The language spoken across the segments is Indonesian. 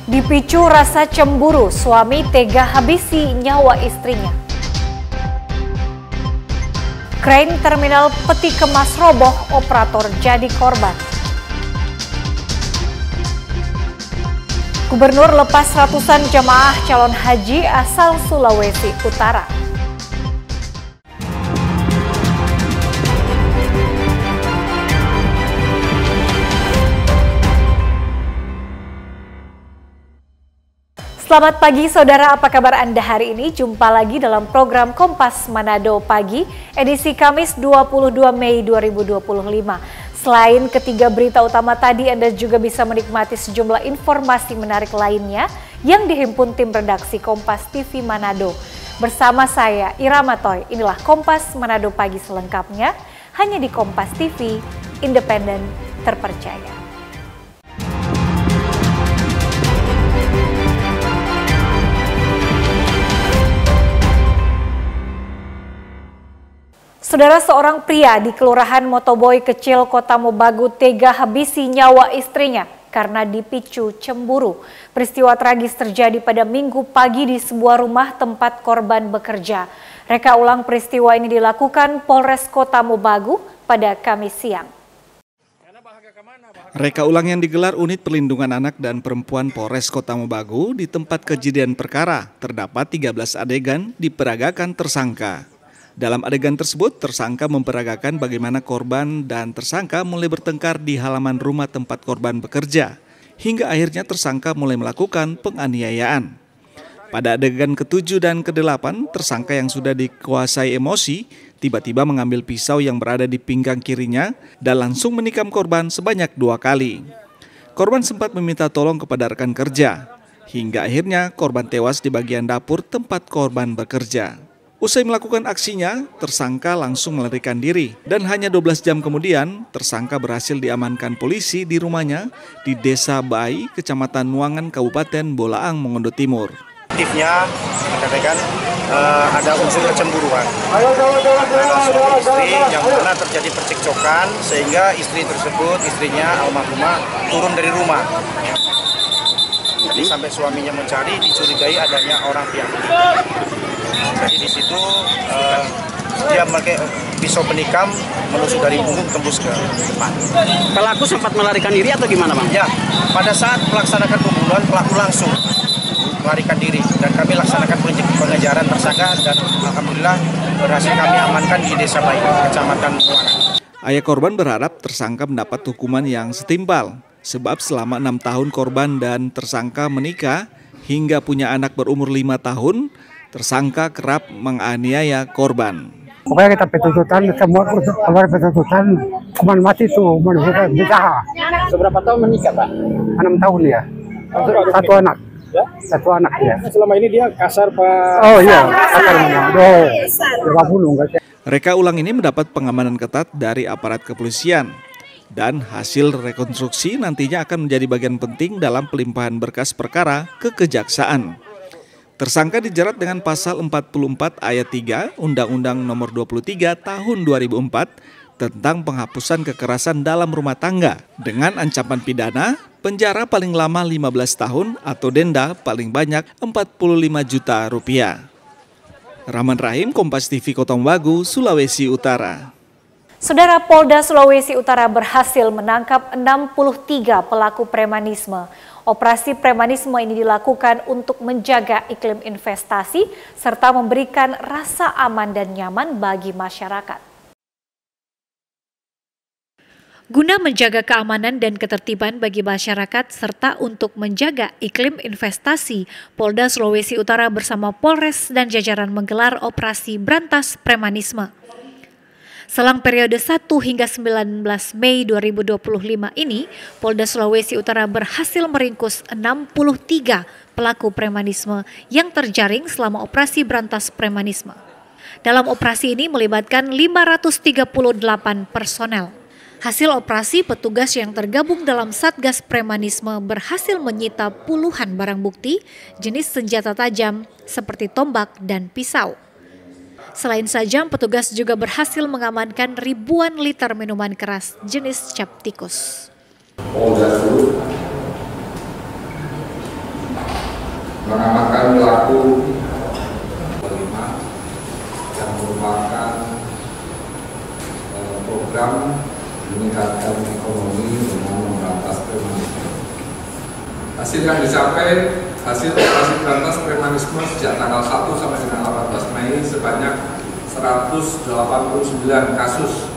Dipicu rasa cemburu, suami tega habisi nyawa istrinya. Krain terminal peti kemas roboh, operator jadi korban. Gubernur lepas ratusan jemaah calon haji asal Sulawesi Utara. Selamat pagi saudara, apa kabar Anda hari ini? Jumpa lagi dalam program Kompas Manado Pagi, edisi Kamis 22 Mei 2025. Selain ketiga berita utama tadi, Anda juga bisa menikmati sejumlah informasi menarik lainnya yang dihimpun tim redaksi Kompas TV Manado. Bersama saya, Irama Toy, inilah Kompas Manado Pagi selengkapnya, hanya di Kompas TV, independen, terpercaya. Saudara, seorang pria di Kelurahan Motoboy Kecil, Kota Mobagu tega habisi nyawa istrinya karena dipicu cemburu. Peristiwa tragis terjadi pada Minggu pagi di sebuah rumah tempat korban bekerja. Reka ulang peristiwa ini dilakukan Polres Kota Mobagu pada Kamis siang. Reka ulang yang digelar Unit Perlindungan Anak dan Perempuan Polres Kota Mobagu di tempat kejadian perkara terdapat 13 adegan diperagakan tersangka. Dalam adegan tersebut, tersangka memperagakan bagaimana korban dan tersangka mulai bertengkar di halaman rumah tempat korban bekerja, hingga akhirnya tersangka mulai melakukan penganiayaan. Pada adegan ke-7 dan ke-8, tersangka yang sudah dikuasai emosi, tiba-tiba mengambil pisau yang berada di pinggang kirinya dan langsung menikam korban sebanyak 2 kali. Korban sempat meminta tolong kepada rekan kerja, hingga akhirnya korban tewas di bagian dapur tempat korban bekerja. Usai melakukan aksinya, tersangka langsung melarikan diri dan hanya 12 jam kemudian tersangka berhasil diamankan polisi di rumahnya di Desa Bai, Kecamatan Nuangan, Kabupaten Bolaang, Mongondo Timur. Aktifnya dikatakan ada unsur kecemburuan antara suami istri yang mana terjadi percekcokan sehingga istrinya almarhumah turun dari rumah. Jadi sampai suaminya mencari, dicurigai adanya orang pihak ketiga. Jadi di situ dia memakai pisau penikam menusuk dari punggung tembus ke depan. Pelaku sempat melarikan diri atau gimana, Bang? Ya, pada saat melaksanakan pembunuhan pelaku langsung melarikan diri dan kami laksanakan pengejaran tersangka dan alhamdulillah berhasil kami amankan di Desa Bayi, Kecamatan Nuangan. Ayah korban berharap tersangka mendapat hukuman yang setimpal, sebab selama 6 tahun korban dan tersangka menikah hingga punya anak berumur 5 tahun, tersangka kerap menganiaya korban. Pokoknya kita tuntutan, semua keluar tuntutan, hukuman mati itu bisa. Seberapa tahun menikah, Pak? 6 tahun ya. Satu anak. Ya? Satu anak ya. Selama ini dia kasar, Pak? Oh iya, kasar memang. 20 enggak sih. Reka ulang ini mendapat pengamanan ketat dari aparat kepolisian. Dan hasil rekonstruksi nantinya akan menjadi bagian penting dalam pelimpahan berkas perkara ke kejaksaan. Tersangka dijerat dengan pasal 44 ayat 3 Undang-Undang Nomor 23 Tahun 2004 tentang penghapusan kekerasan dalam rumah tangga dengan ancaman pidana penjara paling lama 15 tahun atau denda paling banyak 45 juta rupiah. Rahman Rahim, Kompas TV, Kota Mobagu, Sulawesi Utara. Saudara, Polda Sulawesi Utara berhasil menangkap 63 pelaku premanisme. Operasi premanisme ini dilakukan untuk menjaga iklim investasi serta memberikan rasa aman dan nyaman bagi masyarakat. Guna menjaga keamanan dan ketertiban bagi masyarakat serta untuk menjaga iklim investasi, Polda Sulawesi Utara bersama Polres dan jajaran menggelar operasi berantas premanisme. Selang periode 1 hingga 19 Mei 2025 ini, Polda Sulawesi Utara berhasil meringkus 63 pelaku premanisme yang terjaring selama operasi berantas premanisme. Dalam operasi ini melibatkan 538 personel. Hasil operasi, petugas yang tergabung dalam Satgas Premanisme berhasil menyita puluhan barang bukti jenis senjata tajam seperti tombak dan pisau. Selain sajam, petugas juga berhasil mengamankan ribuan liter minuman keras jenis cap tikus. mengamankan pelaku yang merupakan program meningkatkan ekonomi dengan memberantas premanisme. Hasil yang dicapai hasil operasi berantas premanisme sejak tanggal 1 sampai dengan 18 Mei sebanyak 189 kasus,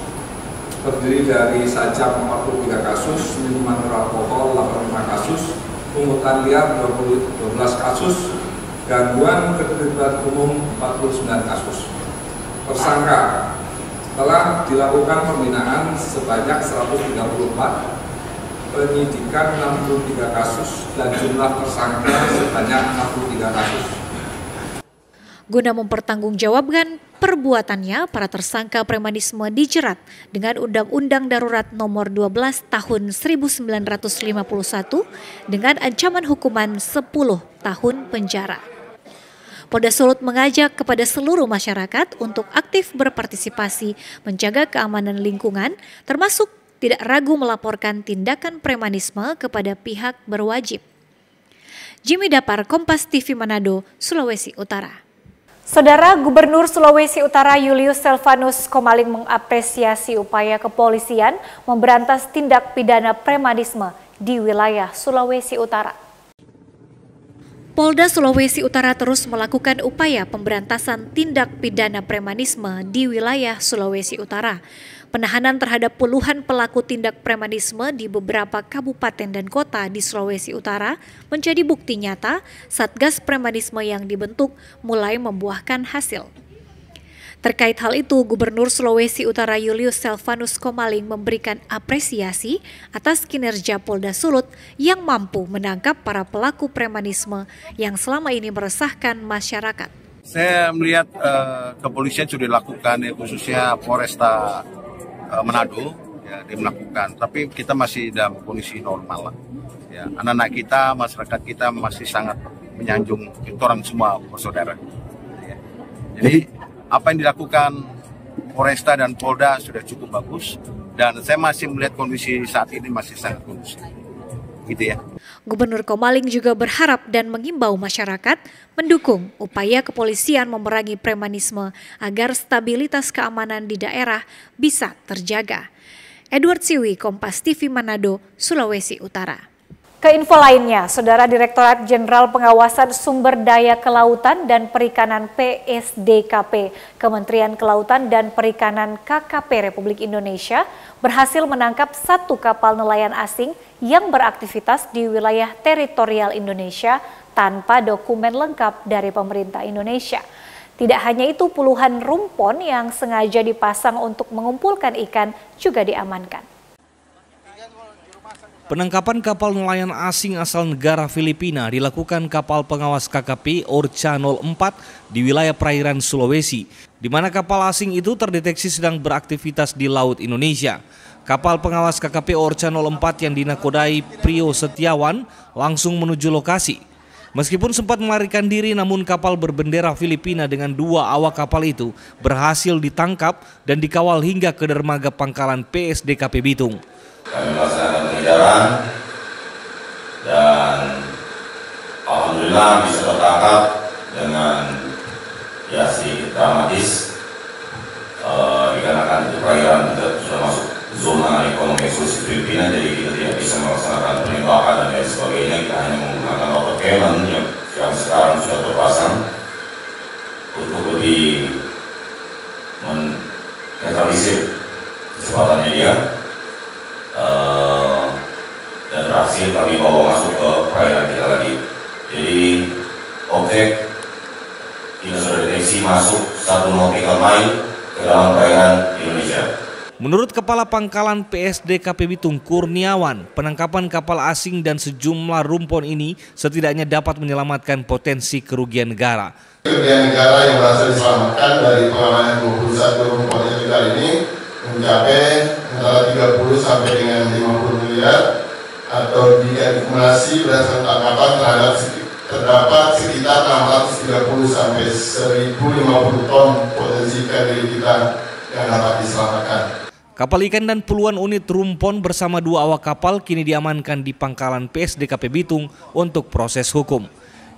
terdiri dari sajam 43 kasus, minuman beralkohol 85 kasus, pungutan liar 12 kasus, gangguan ketertiban umum 49 kasus. Tersangka telah dilakukan pembinaan sebanyak 134, penyidikan 63 kasus, dan jumlah tersangka sebanyak 63 kasus. Guna mempertanggungjawabkan perbuatannya, para tersangka premanisme dijerat dengan Undang-Undang Darurat Nomor 12 Tahun 1951 dengan ancaman hukuman 10 tahun penjara. Polda Sulut mengajak kepada seluruh masyarakat untuk aktif berpartisipasi menjaga keamanan lingkungan, termasuk tidak ragu melaporkan tindakan premanisme kepada pihak berwajib. Jimmy Dapar, Kompas TV Manado, Sulawesi Utara. Saudara Gubernur Sulawesi Utara Julius Selvanus Komaling mengapresiasi upaya kepolisian memberantas tindak pidana premanisme di wilayah Sulawesi Utara. Polda Sulawesi Utara terus melakukan upaya pemberantasan tindak pidana premanisme di wilayah Sulawesi Utara. Penahanan terhadap puluhan pelaku tindak premanisme di beberapa kabupaten dan kota di Sulawesi Utara menjadi bukti nyata Satgas Premanisme yang dibentuk mulai membuahkan hasil. Terkait hal itu, Gubernur Sulawesi Utara Julius Selvanus Komaling memberikan apresiasi atas kinerja Polda Sulut yang mampu menangkap para pelaku premanisme yang selama ini meresahkan masyarakat. Saya melihat kepolisian sudah dilakukan, khususnya Polresta Manado, ya, dia melakukan, tapi kita masih dalam kondisi normal lah. Ya, anak-anak kita, masyarakat kita masih sangat menyanjung kita orang semua bersaudara. Ya. Jadi apa yang dilakukan Polresta dan Polda sudah cukup bagus, dan saya masih melihat kondisi saat ini masih sangat kondusif. Gitu ya. Gubernur Komaling juga berharap dan mengimbau masyarakat mendukung upaya kepolisian memerangi premanisme agar stabilitas keamanan di daerah bisa terjaga. Edward Siwi, Kompas TV Manado, Sulawesi Utara. Ke info lainnya, Saudara Direktorat Jenderal Pengawasan Sumber Daya Kelautan dan Perikanan PSDKP, Kementerian Kelautan dan Perikanan KKP Republik Indonesia berhasil menangkap 1 kapal nelayan asing yang beraktivitas di wilayah teritorial Indonesia tanpa dokumen lengkap dari pemerintah Indonesia. Tidak hanya itu, puluhan rumpon yang sengaja dipasang untuk mengumpulkan ikan juga diamankan. Penangkapan kapal nelayan asing asal negara Filipina dilakukan kapal pengawas KKP Orca 04 di wilayah perairan Sulawesi, di mana kapal asing itu terdeteksi sedang beraktivitas di Laut Indonesia. Kapal pengawas KKP Orca 04 yang dinakodai Prio Setiawan langsung menuju lokasi. Meskipun sempat melarikan diri, namun kapal berbendera Filipina dengan 2 awak kapal itu berhasil ditangkap dan dikawal hingga ke dermaga pangkalan PSDKP Bitung. Kami melaksanakan pengejaran dan alhamdulillah bisa tertangkap dengan si dramatis, dikarenakan itu perairan kita sudah masuk zona ekonomi eksklusif Filipina, jadi kita tidak bisa melaksanakan penembakan dan lain sebagainya. Kita hanya menggunakan water cannon yang sekarang sudah terpasang untuk lebih menetralisir kecepatannya dia. Dan berhasil kami bawa masuk ke perairan kita lagi. Jadi objek kita sudah deteksi masuk 1 nautical mile ke dalam perairan Indonesia. Menurut Kepala Pangkalan PSDKP Bitung Kurniawan, penangkapan kapal asing dan sejumlah rumpon ini setidaknya dapat menyelamatkan potensi kerugian negara. Kerugian negara yang berhasil diselamatkan dari pengamanan 21 rumpon ilegal ini mencapai antara 30 sampai dengan 50 miliar, atau jika dikumulasi berdasarkan tangkapan terdapat sekitar 630 sampai 1050 ton potensi ikan dari kita yang dapat diselamatkan. Kapal ikan dan puluhan unit rumpon bersama 2 awak kapal kini diamankan di pangkalan PSDKP Bitung untuk proses hukum.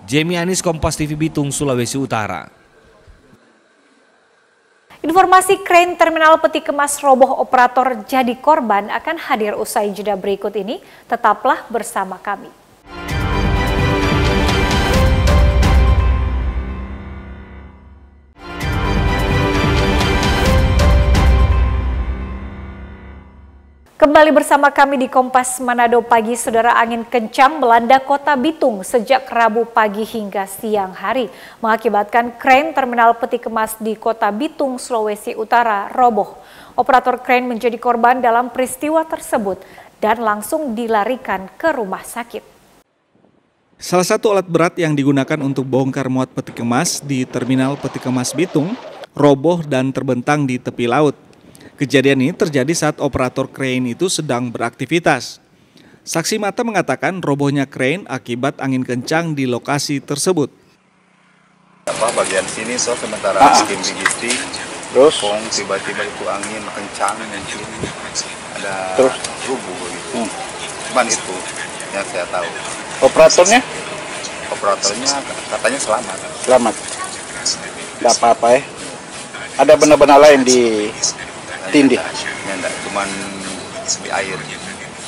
Jamie Anis, Kompas TV Bitung, Sulawesi Utara. Informasi krain terminal peti kemas roboh operator jadi korban akan hadir usai jeda berikut ini. Tetaplah bersama kami. Kembali bersama kami di Kompas Manado pagi, saudara. Angin kencang melanda kota Bitung sejak Rabu pagi hingga siang hari, mengakibatkan krain terminal peti kemas di kota Bitung, Sulawesi Utara roboh. Operator krain menjadi korban dalam peristiwa tersebut dan langsung dilarikan ke rumah sakit. Salah satu alat berat yang digunakan untuk bongkar muat peti kemas di terminal peti kemas Bitung roboh dan terbentang di tepi laut. Kejadian ini terjadi saat operator krain itu sedang beraktivitas. Saksi mata mengatakan robohnya krain akibat angin kencang di lokasi tersebut. Bagian sini sementara skim bigiti, terus tiba-tiba itu angin kencang, ada rubuh gitu. Cuman itu yang saya tahu. Operatornya? Operatornya katanya selamat. Selamat. Tidak apa-apa ya. Ada benda-benda lain di tindih? Ya, enggak, cuman di air.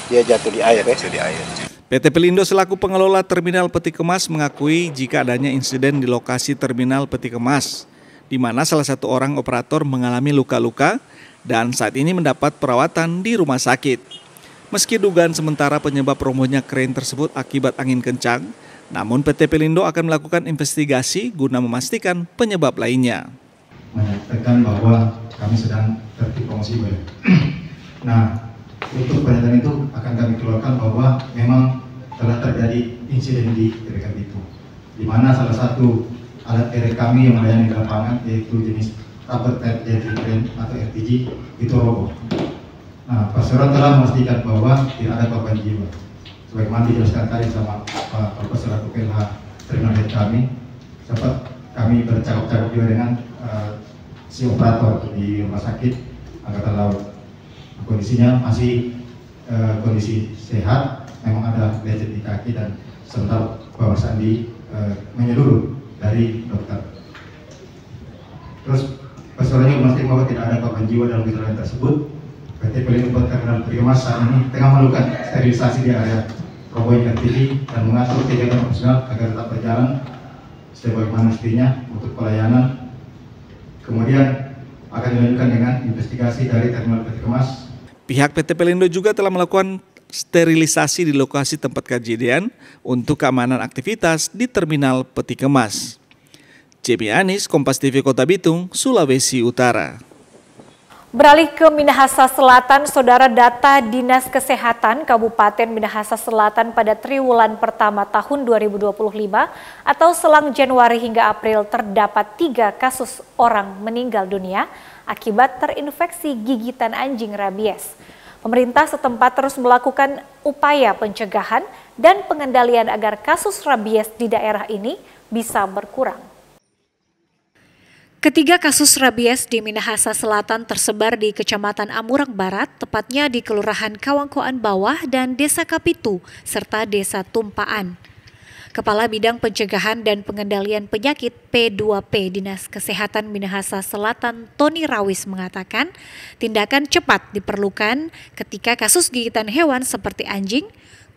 Dia jatuh di air ya? Di air. PT Pelindo selaku pengelola terminal peti kemas mengakui jika adanya insiden di lokasi terminal peti kemas, di mana salah satu orang operator mengalami luka-luka dan saat ini mendapat perawatan di rumah sakit. Meski dugaan sementara penyebab robohnya krain tersebut akibat angin kencang, namun PT Pelindo akan melakukan investigasi guna memastikan penyebab lainnya. Menyampaikan bahwa kami sedang tertimpa musibah. Nah, untuk pernyataan itu akan kami keluarkan bahwa memang telah terjadi insiden di RK itu, di mana salah satu alat RK kami yang melayani di lapangan yaitu jenis rubber tap jetting crane atau RTG itu roboh. Nah, Profesor telah memastikan bahwa tidak ada korban jiwa. Sebagaimana dijelaskan tadi sama Pak Profesor PLH terminal kami, sempat kami bercakap-cakap juga dengan si operator di rumah sakit Angkatan Laut. Kondisinya masih kondisi sehat, memang ada lecet di kaki dan sementara pemeriksaan menyeluruh dari dokter. Terus pesertanya memastikan bahwa tidak ada korban jiwa dalam kecelakaan tersebut. PT Pelindo Terminal Peti Kemas saat ini tengah melakukan sterilisasi di area robohnya RTG dan mengatur kegiatan operasional agar tetap berjalan sebagaimana mestinya untuk pelayanan. Kemudian akan dilanjutkan dengan investigasi dari terminal peti kemas. Pihak PT Pelindo juga telah melakukan sterilisasi di lokasi tempat kejadian untuk keamanan aktivitas di terminal peti kemas. Jamie Anis, Kompas TV Kota Bitung, Sulawesi Utara. Beralih ke Minahasa Selatan, saudara, data Dinas Kesehatan Kabupaten Minahasa Selatan pada triwulan pertama tahun 2025 atau selang Januari hingga April terdapat 3 kasus orang meninggal dunia akibat terinfeksi gigitan anjing rabies. Pemerintah setempat terus melakukan upaya pencegahan dan pengendalian agar kasus rabies di daerah ini bisa berkurang. Ketiga kasus rabies di Minahasa Selatan tersebar di Kecamatan Amurang Barat, tepatnya di Kelurahan Kawangkoan Bawah dan Desa Kapitu, serta Desa Tumpaan. Kepala Bidang Pencegahan dan Pengendalian Penyakit P2P Dinas Kesehatan Minahasa Selatan, Tony Rawis mengatakan, tindakan cepat diperlukan ketika kasus gigitan hewan seperti anjing,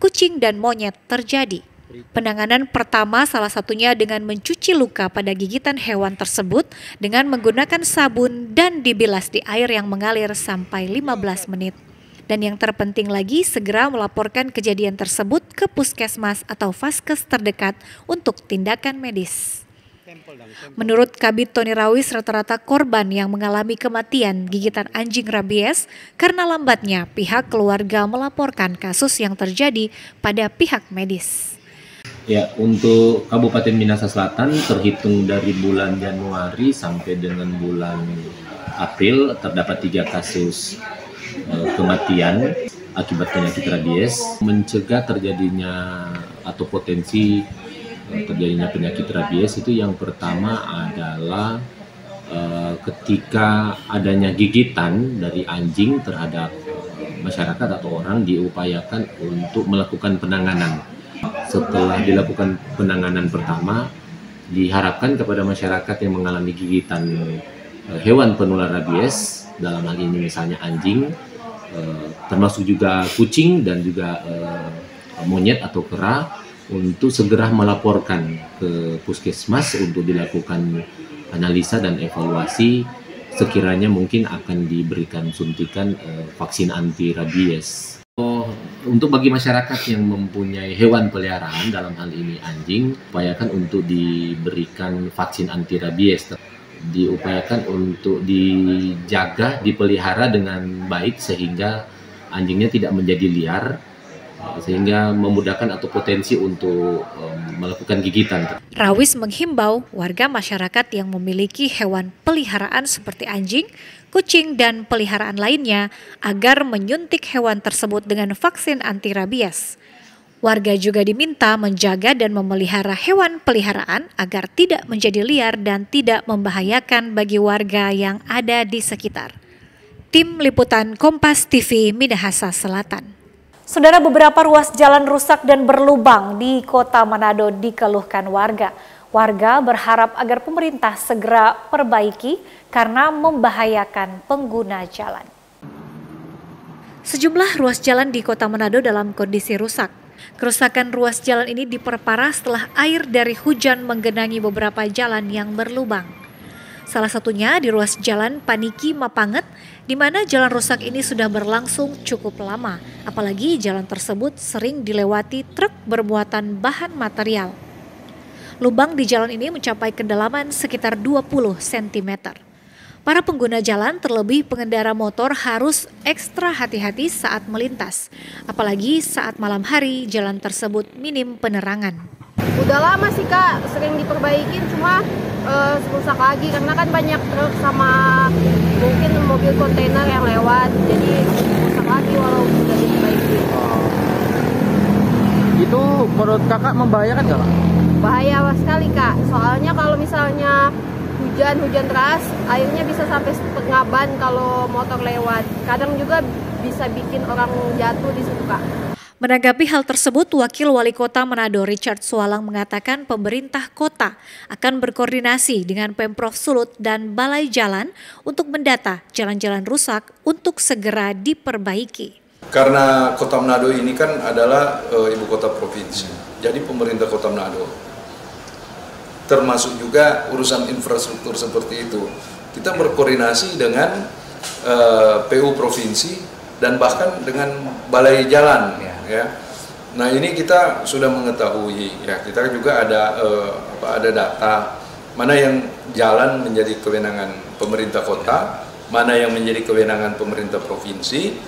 kucing, dan monyet terjadi. Penanganan pertama salah satunya dengan mencuci luka pada gigitan hewan tersebut dengan menggunakan sabun dan dibilas di air yang mengalir sampai 15 menit. Dan yang terpenting lagi, segera melaporkan kejadian tersebut ke puskesmas atau vaskes terdekat untuk tindakan medis. Menurut Kabid Tony Rawis, rata-rata korban yang mengalami kematian gigitan anjing rabies karena lambatnya pihak keluarga melaporkan kasus yang terjadi pada pihak medis. Ya, untuk Kabupaten Minahasa Selatan terhitung dari bulan Januari sampai dengan bulan April terdapat 3 kasus kematian akibat penyakit rabies. Mencegah terjadinya atau potensi terjadinya penyakit rabies itu yang pertama adalah ketika adanya gigitan dari anjing terhadap masyarakat atau orang diupayakan untuk melakukan penanganan. setelah dilakukan penanganan pertama, diharapkan kepada masyarakat yang mengalami gigitan hewan penular rabies, dalam hal ini misalnya anjing, termasuk juga kucing dan juga monyet atau kera, untuk segera melaporkan ke puskesmas untuk dilakukan analisa dan evaluasi, sekiranya mungkin akan diberikan suntikan vaksin anti rabies. Untuk bagi masyarakat yang mempunyai hewan peliharaan, dalam hal ini anjing, upayakan untuk diberikan vaksin anti rabies. Diupayakan untuk dijaga, dipelihara dengan baik sehingga anjingnya tidak menjadi liar, sehingga memudahkan atau potensi untuk melakukan gigitan. Rawis menghimbau warga masyarakat yang memiliki hewan peliharaan seperti anjing, kucing, dan peliharaan lainnya agar menyuntik hewan tersebut dengan vaksin anti rabies. Warga juga diminta menjaga dan memelihara hewan peliharaan agar tidak menjadi liar dan tidak membahayakan bagi warga yang ada di sekitar. Tim Liputan Kompas TV, Minahasa Selatan. Saudara, beberapa ruas jalan rusak dan berlubang di Kota Manado dikeluhkan warga. Warga berharap agar pemerintah segera perbaiki karena membahayakan pengguna jalan. Sejumlah ruas jalan di Kota Manado dalam kondisi rusak. Kerusakan ruas jalan ini diperparah setelah air dari hujan menggenangi beberapa jalan yang berlubang. Salah satunya di ruas jalan Paniki Mapanget, di mana jalan rusak ini sudah berlangsung cukup lama. Apalagi jalan tersebut sering dilewati truk bermuatan bahan material. Lubang di jalan ini mencapai kedalaman sekitar 20 cm. Para pengguna jalan, terlebih pengendara motor, harus ekstra hati-hati saat melintas. Apalagi saat malam hari, jalan tersebut minim penerangan. Udah lama sih Kak, sering diperbaikin, cuma rusak lagi karena kan banyak truk sama mungkin mobil kontainer yang lewat, jadi rusak lagi walau sudah diperbaiki. Itu menurut kakak membahayakan nggak Kak? Bahaya sekali Kak, soalnya kalau misalnya hujan deras, airnya bisa sampai setengah ban kalau motor lewat. Kadang juga bisa bikin orang jatuh di situ Kak. Menanggapi hal tersebut, Wakil Wali Kota Manado Richard Sualang mengatakan pemerintah kota akan berkoordinasi dengan Pemprov Sulut dan Balai Jalan untuk mendata jalan-jalan rusak untuk segera diperbaiki. Karena Kota Manado ini kan adalah ibu kota provinsi, jadi pemerintah Kota Manado termasuk juga urusan infrastruktur seperti itu. Kita berkoordinasi dengan PU provinsi dan bahkan dengan Balai Jalan. Ya, nah ini kita sudah mengetahui, ya kita juga ada data mana yang jalan menjadi kewenangan pemerintah kota, mana yang menjadi kewenangan pemerintah provinsi,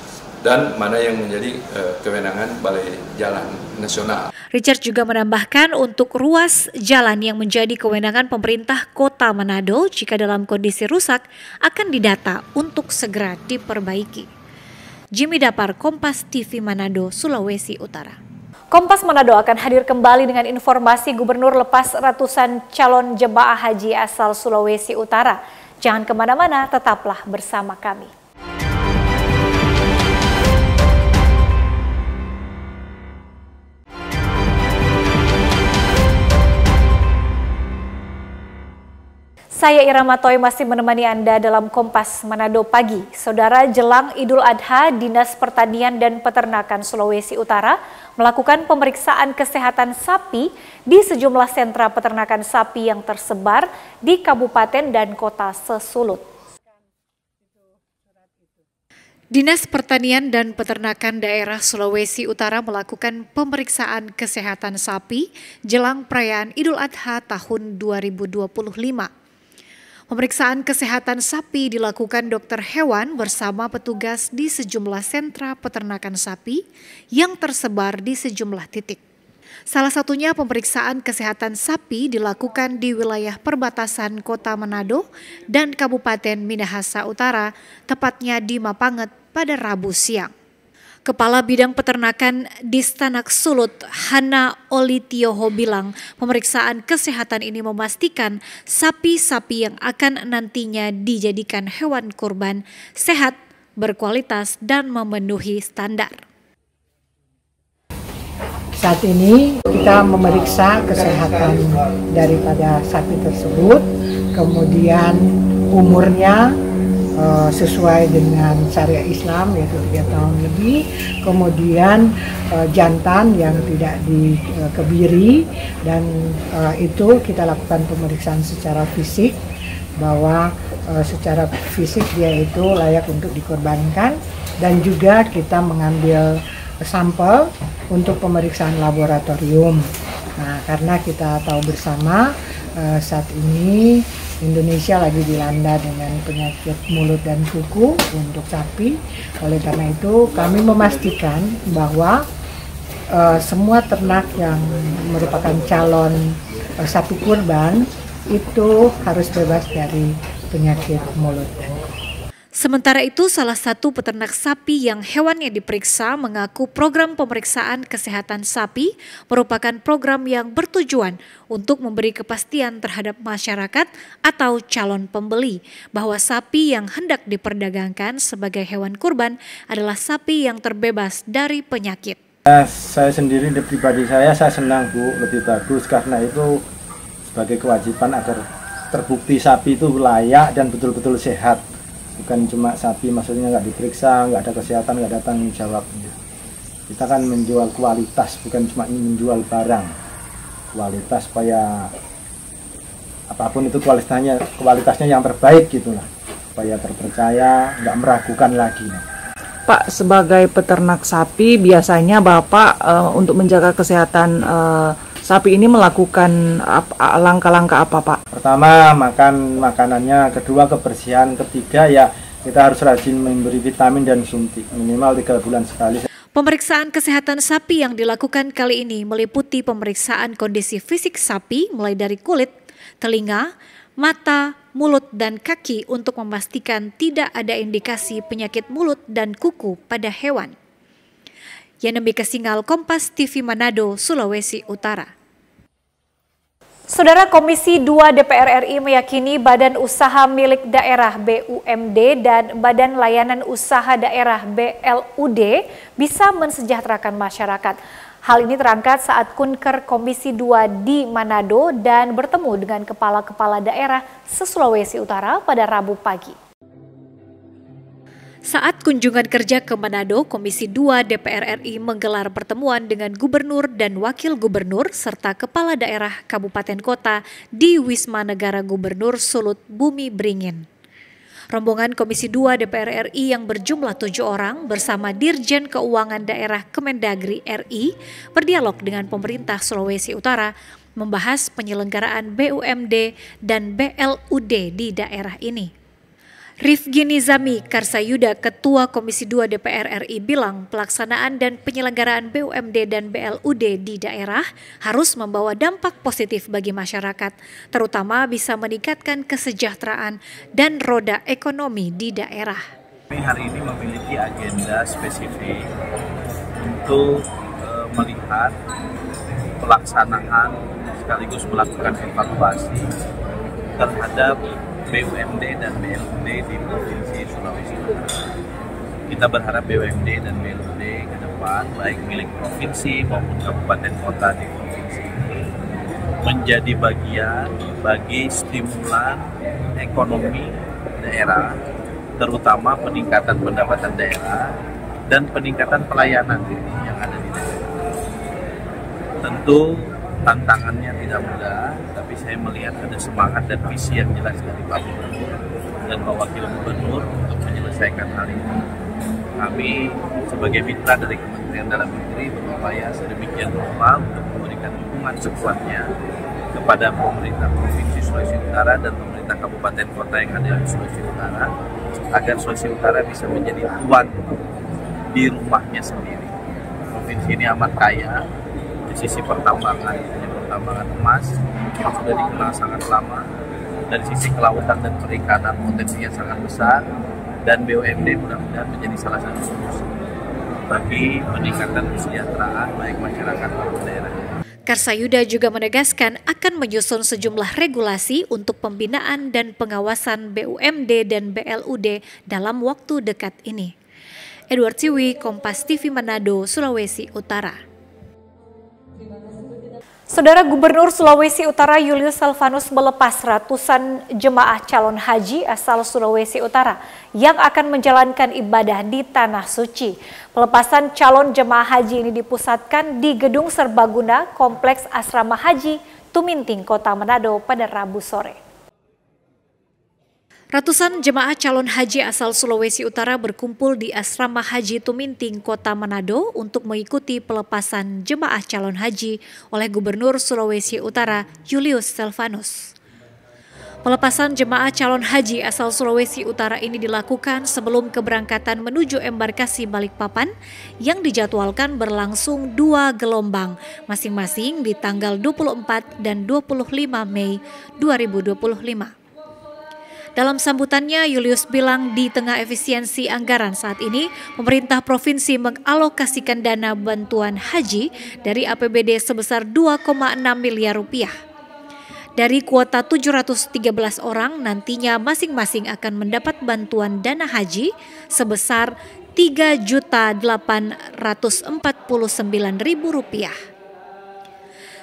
dan mana yang menjadi kewenangan Balai Jalan Nasional. Richard juga menambahkan untuk ruas jalan yang menjadi kewenangan pemerintah Kota Manado jika dalam kondisi rusak akan didata untuk segera diperbaiki. Jimmy Dapar, Kompas TV Manado, Sulawesi Utara. Kompas Manado akan hadir kembali dengan informasi Gubernur lepas ratusan calon jemaah haji asal Sulawesi Utara. Jangan kemana-mana, tetaplah bersama kami. Saya Irama Toy masih menemani Anda dalam Kompas Manado Pagi. Saudara, jelang Idul Adha, Dinas Pertanian dan Peternakan Sulawesi Utara melakukan pemeriksaan kesehatan sapi di sejumlah sentra peternakan sapi yang tersebar di kabupaten dan kota sesulut. Dinas Pertanian dan Peternakan Daerah Sulawesi Utara melakukan pemeriksaan kesehatan sapi jelang perayaan Idul Adha tahun 2025. Pemeriksaan kesehatan sapi dilakukan dokter hewan bersama petugas di sejumlah sentra peternakan sapi yang tersebar di sejumlah titik. Salah satunya pemeriksaan kesehatan sapi dilakukan di wilayah perbatasan Kota Manado dan Kabupaten Minahasa Utara, tepatnya di Mapanget pada Rabu siang. Kepala Bidang Peternakan Distanak Sulut, Hana Olitioho bilang pemeriksaan kesehatan ini memastikan sapi-sapi yang akan nantinya dijadikan hewan kurban sehat, berkualitas, dan memenuhi standar. Saat ini kita memeriksa kesehatan daripada sapi tersebut, kemudian umurnya sesuai dengan syariat Islam yaitu 3 tahun lebih, kemudian jantan yang tidak dikebiri, dan itu kita lakukan pemeriksaan secara fisik bahwa secara fisik dia itu layak untuk dikorbankan, dan juga kita mengambil sampel untuk pemeriksaan laboratorium. Nah, karena kita tahu bersama saat ini Indonesia lagi dilanda dengan penyakit mulut dan kuku untuk sapi. Oleh karena itu kami memastikan bahwa semua ternak yang merupakan calon sapi kurban itu harus bebas dari penyakit mulut dan kuku. Sementara itu, salah satu peternak sapi yang hewannya diperiksa mengaku program pemeriksaan kesehatan sapi merupakan program yang bertujuan untuk memberi kepastian terhadap masyarakat atau calon pembeli bahwa sapi yang hendak diperdagangkan sebagai hewan kurban adalah sapi yang terbebas dari penyakit. Saya sendiri, di pribadi saya senang Bu, lebih bagus karena itu sebagai kewajiban agar terbukti sapi itu layak dan betul-betul sehat. Bukan cuma sapi, maksudnya nggak diperiksa, nggak ada kesehatan, nggak ada tanggung jawab. Kita kan menjual kualitas, bukan cuma menjual barang. Kualitas supaya apapun itu kualitasnya yang terbaik gitulah, supaya terpercaya, nggak meragukan lagi. Pak, sebagai peternak sapi biasanya Bapak untuk menjaga kesehatan sapi ini melakukan langkah-langkah apa, Pak? Pertama, makan makanannya, kedua kebersihan, ketiga ya kita harus rajin memberi vitamin dan suntik minimal 3 bulan sekali. Pemeriksaan kesehatan sapi yang dilakukan kali ini meliputi pemeriksaan kondisi fisik sapi mulai dari kulit, telinga, mata, mulut, dan kaki untuk memastikan tidak ada indikasi penyakit mulut dan kuku pada hewan. Yanembi Kesingal, Kompas TV Manado, Sulawesi Utara. Saudara, Komisi 2 DPR RI meyakini Badan Usaha Milik Daerah BUMD dan Badan Layanan Usaha Daerah BLUD bisa mensejahterakan masyarakat. Hal ini terangkat saat Kunker Komisi 2 di Manado dan bertemu dengan kepala-kepala daerah se-Sulawesi Utara pada Rabu pagi. Saat kunjungan kerja ke Manado, Komisi 2 DPR RI menggelar pertemuan dengan gubernur dan wakil gubernur serta kepala daerah kabupaten kota di Wisma Negara Gubernur Sulut Bumi Beringin. Rombongan Komisi 2 DPR RI yang berjumlah 7 orang bersama Dirjen Keuangan Daerah Kemendagri RI berdialog dengan pemerintah Sulawesi Utara membahas penyelenggaraan BUMD dan BLUD di daerah ini. Rifki Nizami Karsayuda, Ketua Komisi 2 DPR RI bilang pelaksanaan dan penyelenggaraan BUMD dan BLUD di daerah harus membawa dampak positif bagi masyarakat, terutama bisa meningkatkan kesejahteraan dan roda ekonomi di daerah. Kami hari ini memiliki agenda spesifik untuk melihat pelaksanaan sekaligus melakukan evaluasi terhadap BUMD dan BLUD di Provinsi Sulawesi Utara. Kita berharap BUMD dan BLUD ke depan, baik milik provinsi maupun kabupaten kota di provinsi, menjadi bagian bagi stimulan ekonomi daerah, terutama peningkatan pendapatan daerah dan peningkatan pelayanan yang ada di daerah. Tentu tantangannya tidak mudah, tapi saya melihat ada semangat dan visi yang jelas dari Pak Gubernur dan Pak Wakil Gubernur untuk menyelesaikan hal ini. Kami sebagai mitra dari Kementerian Dalam Negeri berupaya sedemikian rupa untuk memberikan dukungan sekuatnya kepada pemerintah Provinsi Sulawesi Utara dan pemerintah kabupaten kota yang ada di Sulawesi Utara agar Sulawesi Utara bisa menjadi tuan di rumahnya sendiri. Provinsi ini amat kaya di sisi pertambangan, pertambangan emas yang sudah dikenal sangat lama, dari sisi kelautan dan perikanan potensinya sangat besar, dan BUMD mudah-mudahan menjadi salah satu solusi bagi peningkatan kesejahteraan baik masyarakat maupun daerah. Karsayuda juga menegaskan akan menyusun sejumlah regulasi untuk pembinaan dan pengawasan BUMD dan BLUD dalam waktu dekat ini. Edward Siwi, Kompas TV Manado, Sulawesi Utara. Saudara Gubernur Sulawesi Utara Julius Salvanus melepas ratusan jemaah calon haji asal Sulawesi Utara yang akan menjalankan ibadah di Tanah Suci. Pelepasan calon jemaah haji ini dipusatkan di Gedung Serbaguna Kompleks Asrama Haji Tuminting, Kota Manado pada Rabu sore. Ratusan jemaah calon haji asal Sulawesi Utara berkumpul di Asrama Haji Tuminting, Kota Manado untuk mengikuti pelepasan jemaah calon haji oleh Gubernur Sulawesi Utara Julius Salvanus. Pelepasan jemaah calon haji asal Sulawesi Utara ini dilakukan sebelum keberangkatan menuju embarkasi Balikpapan yang dijadwalkan berlangsung 2 gelombang, masing-masing di tanggal 24 dan 25 Mei 2025. Dalam sambutannya, Julius bilang di tengah efisiensi anggaran saat ini, pemerintah provinsi mengalokasikan dana bantuan haji dari APBD sebesar 2,6 miliar rupiah. Dari kuota 713 orang, nantinya masing-masing akan mendapat bantuan dana haji sebesar Rp3.849.000.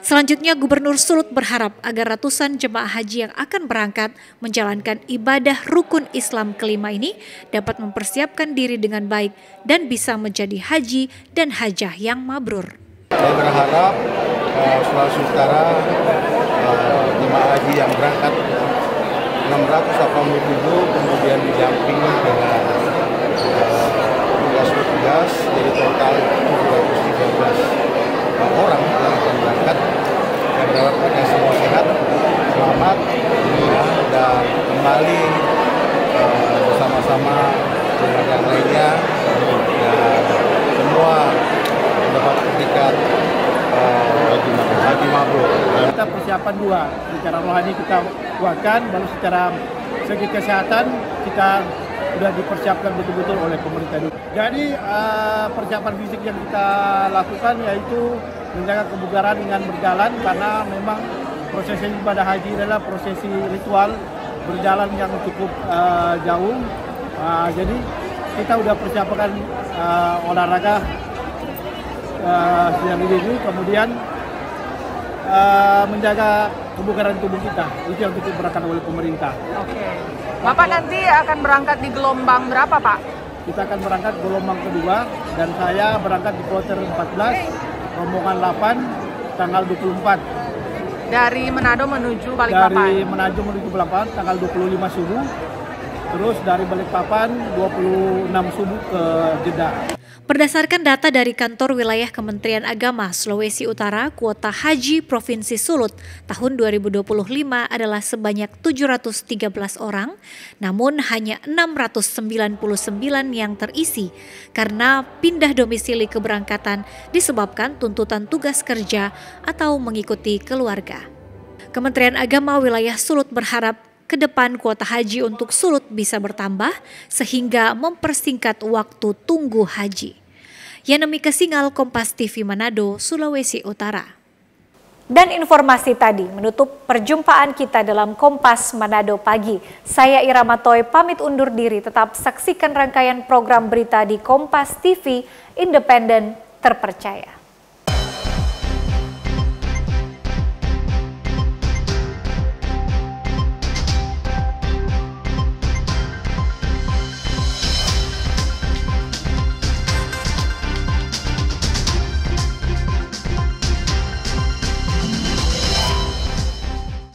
Selanjutnya, Gubernur Sulut berharap agar ratusan jemaah haji yang akan berangkat menjalankan ibadah rukun Islam kelima ini dapat mempersiapkan diri dengan baik dan bisa menjadi haji dan hajah yang mabrur. Saya berharap Sulawesi Utara jemaah haji yang berangkat 687 kemudian didampingi dengan tugas-tugas jadi total 713 orang yang akan berangkat. Saya berharap mereka semua sehat, selamat, dan kembali bersama-sama dengan yang lainnya dan semua mendapat predikat haji mabrur. Kita persiapan dua, secara rohani kita kuatkan, baru secara segi kesehatan kita sudah dipersiapkan betul-betul oleh pemerintah. Jadi persiapan fisik yang kita lakukan yaitu menjaga kebugaran dengan berjalan, karena memang prosesi ibadah haji adalah prosesi ritual berjalan yang cukup jauh. Jadi kita sudah persiapkan olahraga yang dulu, kemudian menjaga kebugaran tubuh kita, itu yang cukup berangkat oleh pemerintah. Oke. Bapak nanti akan berangkat di gelombang berapa, Pak? Kita akan berangkat gelombang kedua dan saya berangkat di kloter 14, rombongan 8, tanggal 24. Dari Manado menuju Balikpapan? Dari Manado menuju Balikpapan tanggal 25 subuh, terus dari Balikpapan 26 subuh ke Jeddah. Berdasarkan data dari Kantor Wilayah Kementerian Agama Sulawesi Utara, kuota haji Provinsi Sulut tahun 2025 adalah sebanyak 713 orang, namun hanya 699 yang terisi karena pindah domisili keberangkatan disebabkan tuntutan tugas kerja atau mengikuti keluarga. Kementerian Agama Wilayah Sulut berharap ke depan kuota haji untuk Sulut bisa bertambah sehingga mempersingkat waktu tunggu haji. Yanemi Kesingal, Kompas TV Manado, Sulawesi Utara. Dan informasi tadi menutup perjumpaan kita dalam Kompas Manado Pagi. Saya Ira Matoy pamit undur diri, tetap saksikan rangkaian program berita di Kompas TV, independen, terpercaya.